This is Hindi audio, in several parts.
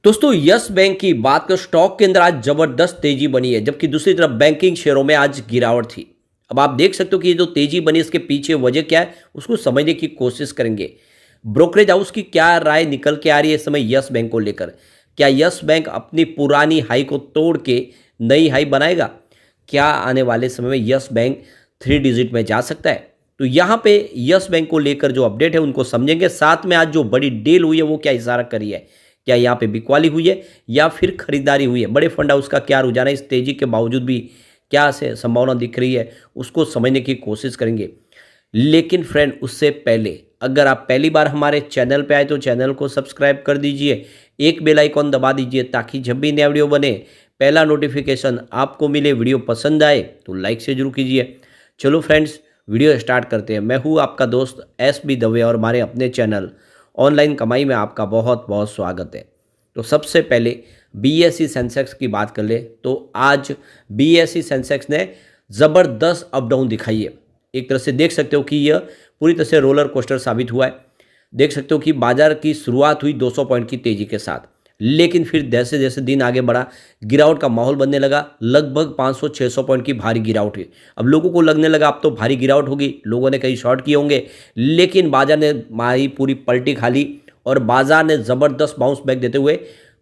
दोस्तों यस बैंक की बात कर स्टॉक के अंदर आज जबरदस्त तेजी बनी है, जबकि दूसरी तरफ बैंकिंग शेयरों में आज गिरावट थी। अब आप देख सकते हो कि ये जो तेजी बनी इसके पीछे वजह क्या है, उसको समझने की कोशिश करेंगे। ब्रोकरेज हाउस की क्या राय निकल के आ रही है इस समय यस बैंक को लेकर? क्या यस बैंक अपनी पुरानी हाई को तोड़ के नई हाई बनाएगा? क्या आने वाले समय में यस बैंक 3 डिजिट में जा सकता है? तो यहाँ पे यस बैंक को लेकर जो अपडेट है उनको समझेंगे। साथ में आज जो बड़ी डील हुई है वो क्या इशारा करी है, क्या यहाँ पे बिकवाली हुई है या फिर खरीदारी हुई है, बड़े फंड हाउस का क्या रुझान है, इस तेजी के बावजूद भी क्या से संभावना दिख रही है, उसको समझने की कोशिश करेंगे। लेकिन फ्रेंड उससे पहले अगर आप पहली बार हमारे चैनल पे आए तो चैनल को सब्सक्राइब कर दीजिए, एक बेल आइकॉन दबा दीजिए ताकि जब भी नया वीडियो बने पहला नोटिफिकेशन आपको मिले। वीडियो पसंद आए तो लाइक से जरूर कीजिए। चलो फ्रेंड्स वीडियो स्टार्ट करते हैं। मैं हूँ आपका दोस्त एस बी दवे और हमारे अपने चैनल ऑनलाइन कमाई में आपका बहुत बहुत स्वागत है। तो सबसे पहले बीएसई सेंसेक्स की बात कर ले तो आज बीएसई सेंसेक्स ने ज़बरदस्त अप डाउन दिखाई है। एक तरह से देख सकते हो कि यह पूरी तरह से रोलर कोस्टर साबित हुआ है। देख सकते हो कि बाजार की शुरुआत हुई 200 पॉइंट की तेजी के साथ, लेकिन फिर जैसे जैसे दिन आगे बढ़ा गिरावट का माहौल बनने लगा। लगभग 500-600 पॉइंट की भारी गिरावट हुई। अब लोगों को लगने लगा अब तो भारी गिरावट होगी, लोगों ने कई शॉर्ट किए होंगे, लेकिन बाजार ने मारी पूरी पलटी खा ली और बाजार ने ज़बरदस्त बाउंस बैक देते हुए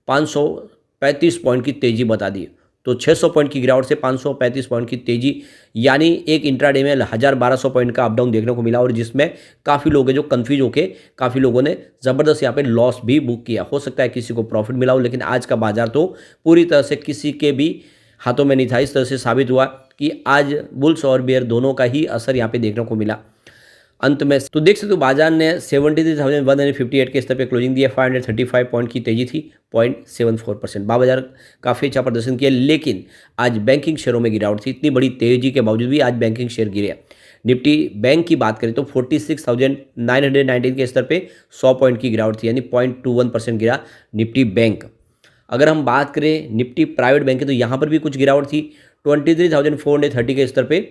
535 पॉइंट की तेजी बता दी। तो 600 पॉइंट की गिरावट से 535 पॉइंट की तेजी, यानी एक इंट्राडे में 1000-1200 पॉइंट का अपडाउन देखने को मिला और जिसमें काफ़ी लोग हैं जो कंफ्यूज होके काफ़ी लोगों ने ज़बरदस्त यहाँ पे लॉस भी बुक किया। हो सकता है किसी को प्रॉफिट मिला हो, लेकिन आज का बाजार तो पूरी तरह से किसी के भी हाथों में नहीं था। इस तरह से साबित हुआ कि आज बुल्स और बेयर दोनों का ही असर यहाँ पे देखने को मिला। अंत में तो देख सकते हो बाजार ने 73,158 के स्तर पे क्लोजिंग दिया। 535 पॉइंट की तेजी थी, 0.74%। बाजार काफ़ी अच्छा प्रदर्शन किया, लेकिन आज बैंकिंग शेयरों में गिरावट थी। इतनी बड़ी तेजी के बावजूद भी आज बैंकिंग शेयर गिरे। निफ्टी बैंक की बात करें तो 46,919 के स्तर पे 100 पॉइंट की गिरावट थी, यानी 0.21% गिरा निफ्टी बैंक। अगर हम बात करें निफ्टी प्राइवेट बैंक की तो यहाँ पर भी कुछ गिरावट थी। 23,430 के स्तर पे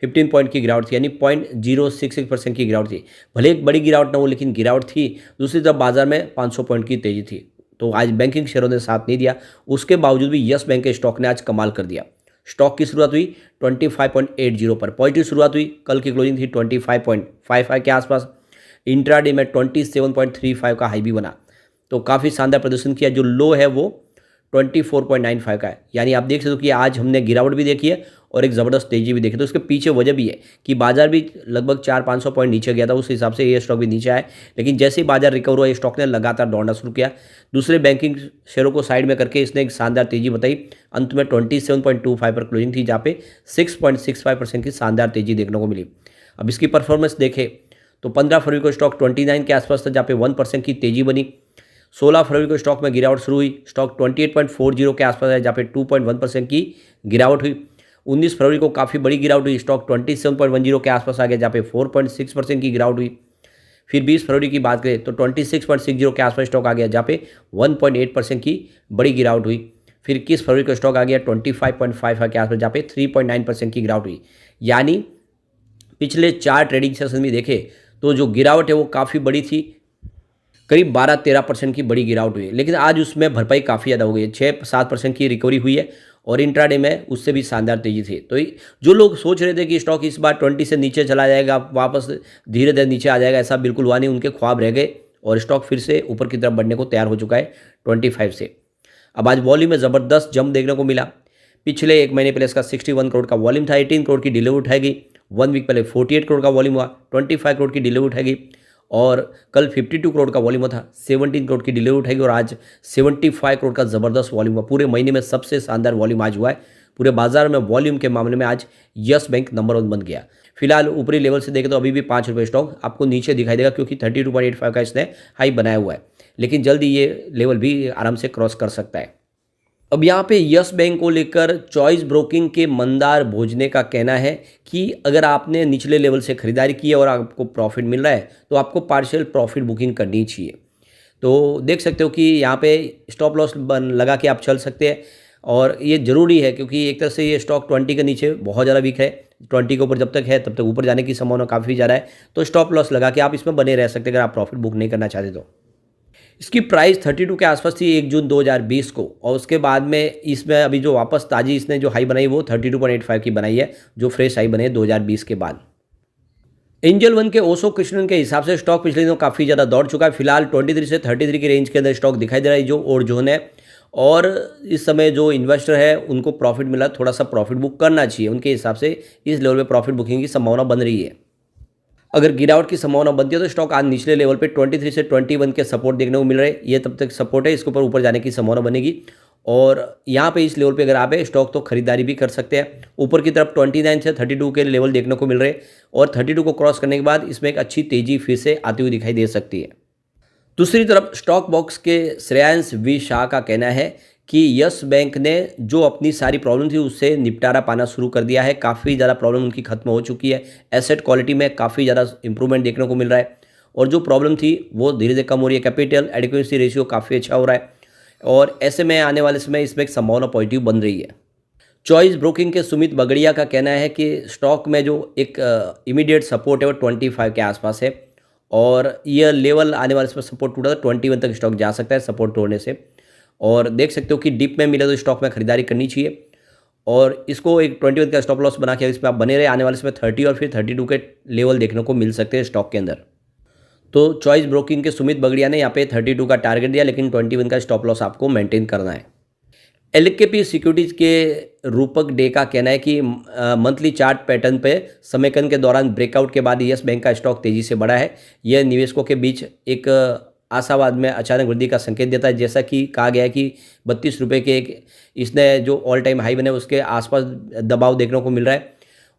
15 पॉइंट की गिरावट थी, यानी 0.066% की गिरावट थी। भले एक बड़ी गिरावट ना हो, लेकिन गिरावट थी। दूसरी तरफ बाजार में 500 पॉइंट की तेजी थी। तो आज बैंकिंग शेयरों ने साथ नहीं दिया, उसके बावजूद भी यस बैंक के स्टॉक ने आज कमाल कर दिया। स्टॉक की शुरुआत हुई 25.80 पर, पॉजिटिव शुरुआत हुई। कल की क्लोजिंग थी 25.55 के आसपास। इंट्राडे में 27.35 का हाई भी बना, तो काफ़ी शानदार प्रदर्शन किया। जो लो है वो 24.95 का है, यानी आप देख सकते हो कि आज हमने गिरावट भी देखी है और एक ज़बरदस्त तेजी भी देखी। तो उसके पीछे वजह भी है कि बाजार भी लगभग 400-500 पॉइंट नीचे गया था, उस हिसाब से ये स्टॉक भी नीचे आया। लेकिन जैसे ही बाजार रिकवर हुआ, ये स्टॉक ने लगातार दौड़ना शुरू किया। दूसरे बैंकिंग शेयरों को साइड में करके इसने एक शानदार तेजी बताई। अंत में 27.25 पर क्लोजिंग थी, जहाँ पे 6.65% की शानदार तेजी देखने को मिली। अब इसकी परफॉर्मेंस देखें तो 15 फरवरी को स्टॉक 29 के आसपास था, जहाँ पे 1% की तेजी बनी। 16 फरवरी को स्टॉक में गिरावट शुरू हुई। स्टॉक 28.40 के आसपास है, जहाँ पे 2.1% की गिरावट हुई। 19 फरवरी को काफ़ी बड़ी गिरावट हुई। स्टॉक 27.10 के आसपास आ गया, जहाँ पे 4.6% की गिरावट हुई। फिर 20 फरवरी की बात करें तो 26.60 के आसपास स्टॉक आ गया, जहाँ पे 1.8% की बड़ी गिरावट हुई। फिर 21 फरवरी को स्टॉक आ गया 25.55 के आसपास, जहाँ पे 3.9% की गिरावट हुई। यानी पिछले 4 ट्रेडिंग सेशन में देखें तो जो गिरावट है वो काफ़ी बड़ी थी, करीब 12-13% की बड़ी गिरावट हुई है। लेकिन आज उसमें भरपाई काफ़ी ज़्यादा हो गई है, 6-7% की रिकवरी हुई है और इंट्राडे में उससे भी शानदार तेजी थी। तो जो लोग सोच रहे थे कि स्टॉक इस बार 20 से नीचे चला जाएगा, वापस धीरे धीरे नीचे आ जाएगा, ऐसा बिल्कुल हुआ नहीं। उनके ख्वाब रह गए और स्टॉक फिर से ऊपर की तरफ बढ़ने को तैयार हो चुका है 25 से। अब आज वॉल्यूम में ज़बरदस्त जंप देखने को मिला। पिछले एक महीने पहले इसका 61 करोड़ का वॉल्यूम था, 18 करोड़ की डिलीवरी उठाई गई। 1 वीक पहले 48 करोड़ का वॉल्यूम हुआ, 25 करोड़ की डिलीवरी उठाई गई। और कल 52 करोड़ का वॉल्यूम था, 17 करोड़ की डिलीवरी उठाई गई और आज 75 करोड़ का ज़बरदस्त वॉल्यूम हुआ। पूरे महीने में सबसे शानदार वॉल्यूम आज हुआ है। पूरे बाजार में वॉल्यूम के मामले में आज यस बैंक नंबर 1 बन गया। फिलहाल ऊपरी लेवल से देखें तो अभी भी ₹5 स्टॉक आपको नीचे दिखाई देगा, क्योंकि 32.85 का इसने हाई बनाया हुआ है, लेकिन जल्दी ये लेवल भी आराम से क्रॉस कर सकता है। अब यहाँ पे यस बैंक को लेकर चॉइस ब्रोकिंग के मंदार भोजने का कहना है कि अगर आपने निचले लेवल से खरीदारी की है और आपको प्रॉफिट मिल रहा है तो आपको पार्शियल प्रॉफिट बुकिंग करनी चाहिए। तो देख सकते हो कि यहाँ पे स्टॉप लॉस लगा के आप चल सकते हैं और ये ज़रूरी है, क्योंकि एक तरह से ये स्टॉक 20 के नीचे बहुत ज़्यादा वीक है। 20 के ऊपर जब तक है तब तक ऊपर जाने की संभावना काफ़ी ज़्यादा है। तो स्टॉप लॉस लगा के आप इसमें बने रह सकते हैं अगर आप प्रॉफिट बुक नहीं करना चाहते तो। इसकी प्राइस 32 के आसपास थी 1 जून 2020 को, और उसके बाद में इसमें अभी जो वापस ताज़ी इसने जो हाई बनाई वो 32.85 की बनाई है, जो फ्रेश हाई बने है 2020 के बाद। एंजल वन के ओशो कृष्णन के हिसाब से स्टॉक पिछले दिनों काफ़ी ज़्यादा दौड़ चुका है। फिलहाल 23 से 33 की रेंज के अंदर स्टॉक दिखाई दे रहा है जो और जोन है, और इस समय जो इन्वेस्टर है उनको प्रॉफिट मिला, थोड़ा सा प्रॉफिट बुक करना चाहिए। उनके हिसाब से इस लेवल पे प्रॉफिट बुकिंग की संभावना बन रही है। अगर गिरावट की संभावना बनती है तो स्टॉक आज निचले लेवल पे 23 से 21 के सपोर्ट देखने को मिल रहे हैं। ये तब तक सपोर्ट है, इसके ऊपर जाने की संभावना बनेगी, और यहाँ पे इस लेवल पे अगर आप है स्टॉक तो खरीदारी भी कर सकते हैं। ऊपर की तरफ 29 से 32 के लेवल देखने को मिल रहे हैं, और 32 को क्रॉस करने के बाद इसमें एक अच्छी तेजी फिर से आती हुई दिखाई दे सकती है। दूसरी तरफ स्टॉक बॉक्स के श्रेयांश वी शाह का कहना है कि यस बैंक ने जो अपनी सारी प्रॉब्लम थी उससे निपटारा पाना शुरू कर दिया है। काफ़ी ज़्यादा प्रॉब्लम उनकी खत्म हो चुकी है। एसेट क्वालिटी में काफ़ी ज़्यादा इंप्रूवमेंट देखने को मिल रहा है, और जो प्रॉब्लम थी वो धीरे धीरे कम हो रही है। कैपिटल एडिक्वेसी रेशियो काफ़ी अच्छा हो रहा है, और ऐसे में आने वाले समय इसमें एक संभावना पॉजिटिव बन रही है। चॉइस ब्रोकिंग के सुमित बगड़िया का कहना है कि स्टॉक में जो एक इमीडिएट सपोर्ट है वो 25 के आसपास है, और यह लेवल आने वाले समय सपोर्ट टूटा तो 21 तक स्टॉक जा सकता है सपोर्ट तोड़ने से। और देख सकते हो कि डिप में मिले तो स्टॉक में खरीदारी करनी चाहिए, और इसको एक 21 का स्टॉप लॉस बना के इसमें आप बने रहे। आने वाले समय 30 और फिर 32 के लेवल देखने को मिल सकते हैं स्टॉक के अंदर। तो चॉइस ब्रोकिंग के सुमित बगड़िया ने यहाँ पे 32 का टारगेट दिया, लेकिन 21 का स्टॉप लॉस आपको मेंटेन करना है। एलकेपी सिक्योरिटीज के रूपक डे का कहना है कि मंथली चार्ट पैटर्न पे समेकन के दौरान ब्रेकआउट के बाद यस बैंक का स्टॉक तेजी से बढ़ा है। यह निवेशकों के बीच एक आशावाद में अचानक वृद्धि का संकेत देता है। जैसा कि कहा गया है कि 32 रुपये के एक इसने जो ऑल टाइम हाई बने उसके आसपास दबाव देखने को मिल रहा है,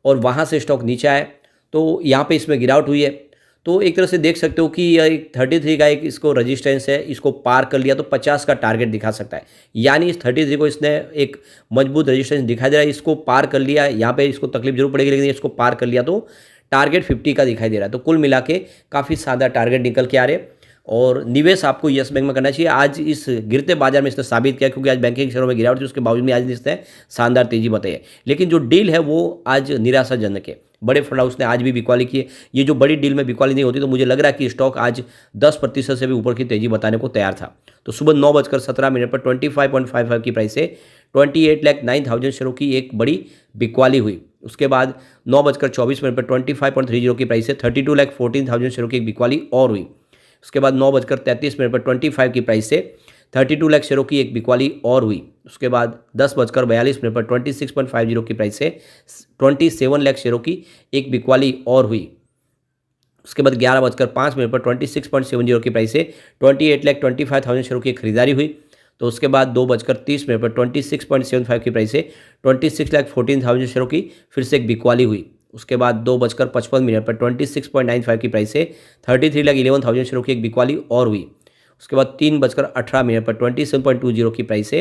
और वहाँ से स्टॉक नीचे आए तो यहाँ पे इसमें गिरावट हुई है। तो एक तरह से देख सकते हो कि यह 33 का एक इसको रजिस्टेंस है, इसको पार कर लिया तो 50 का टारगेट दिखा सकता है। यानी इस 33 को इसने एक मजबूत रजिस्टेंस दिखा दे रहा है। इसको पार कर लिया, यहाँ पे इसको तकलीफ जरूर पड़ेगी, लेकिन इसको पार कर लिया तो टारगेट 50 का दिखाई दे रहा है। तो कुल मिला के काफ़ी शानदार टारगेट निकल के आ रहे हैं, और निवेश आपको यस बैंक में करना चाहिए। आज इस गिरते बाजार में इसने साबित किया, क्योंकि आज बैंकिंग शेयरों में गिरावट थी, उसके बावजूद भी आज इसने शानदार तेजी बताई है। लेकिन जो डील है वो आज निराशाजनक है। बड़े फंड हाउस ने आज भी बिकवाली की है। ये जो बड़ी डील में बिकवाली नहीं होती तो मुझे लग रहा है कि स्टॉक आज 10% से भी ऊपर की तेजी बताने को तैयार था। तो सुबह 9:17 पर 25.55 की प्राइस से 28,09,000 शेयरों की एक बड़ी बिकवाली हुई। उसके बाद 9:24 पर 25.30 की प्राइस से 32,14,000 शेयरों की एक बिकवाली और हुई। उसके बाद 9:33 पर 25 की प्राइस से 32 लाख शेयरों की एक बिकवाली और हुई। उसके बाद 10:42 पर 26.50 की प्राइस से 27 लाख शेयरों की एक बिकवाली और हुई। उसके बाद 11:05 पर 26.70 की प्राइस से 28,25,000 शेयरों की खरीदारी हुई। तो उसके बाद 2:30 पर 26.75 की प्राइस से 26,14,000 शेयरों की फिर से एक बिकवाली हुई। उसके बाद 2:55 पर 26.95 की प्राइस से 33,11,000 शेयरों की एक बिकवाली और हुई। उसके बाद 3:18 पर 27.20 की प्राइस से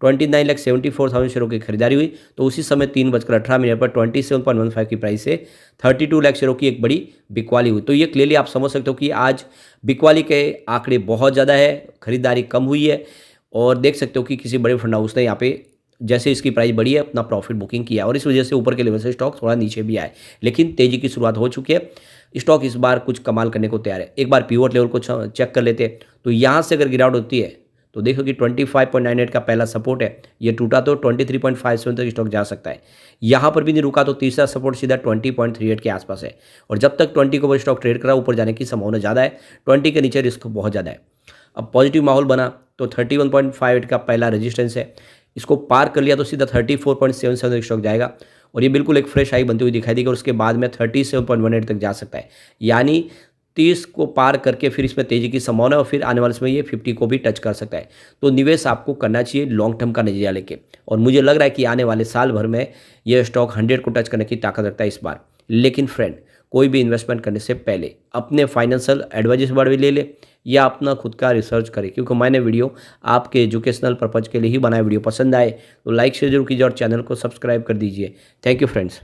29,74,000 शेयरों की खरीदारी हुई। तो उसी समय 3:18 पर 27.15 की प्राइस से 32 लाख शेयरों की एक बड़ी बिकवाली हुई। तो ये क्लियरली आप समझ सकते हो कि आज बिकवाली के आंकड़े बहुत ज़्यादा है, खरीदारी कम हुई है, और देख सकते हो कि किसी बड़े फंड हाउस ने यहाँ पे जैसे इसकी प्राइस बढ़ी है अपना प्रॉफिट बुकिंग किया, और इस वजह से ऊपर के लेवल से स्टॉक थोड़ा नीचे भी आए, लेकिन तेजी की शुरुआत हो चुकी है। स्टॉक इस बार कुछ कमाल करने को तैयार है। एक बार पिवट लेवल को चेक कर लेते हैं, तो यहाँ से अगर गिरावट होती है तो देखो कि 25.98 का पहला सपोर्ट है, ये टूटा तो 23.57 तक स्टॉक जा सकता है। यहाँ पर भी नहीं रुका तो तीसरा सपोर्ट सीधा 20.38 के आसपास है, और जब तक 20 के ऊपर स्टॉक ट्रेड करा ऊपर जाने की संभावना ज़्यादा है, 20 के नीचे रिस्क बहुत ज़्यादा है। अब पॉजिटिव माहौल बना तो 31.58 का पहला रेजिस्टेंस है, इसको पार कर लिया तो सीधा 34.77 स्टॉक जाएगा, और ये बिल्कुल एक फ्रेश हाई बनती हुई दिखाई देगी, और उसके बाद में 37.18 तक जा सकता है। यानी 30 को पार करके फिर इसमें तेजी की संभावना है, और फिर आने वाले समय ये 50 को भी टच कर सकता है। तो निवेश आपको करना चाहिए लॉन्ग टर्म का नजरिया लेके, और मुझे लग रहा है कि आने वाले साल भर में यह स्टॉक 100 को टच करने की ताकत रखता है इस बार। लेकिन फ्रेंड, कोई भी इन्वेस्टमेंट करने से पहले अपने फाइनेंशियल एडवाइजर से बारे में ले ले, या अपना खुद का रिसर्च करें, क्योंकि मैंने वीडियो आपके एजुकेशनल पर्पज़ के लिए ही बनाया। वीडियो पसंद आए तो लाइक शेयर जरूर कीजिए और चैनल को सब्सक्राइब कर दीजिए। Thank you friends.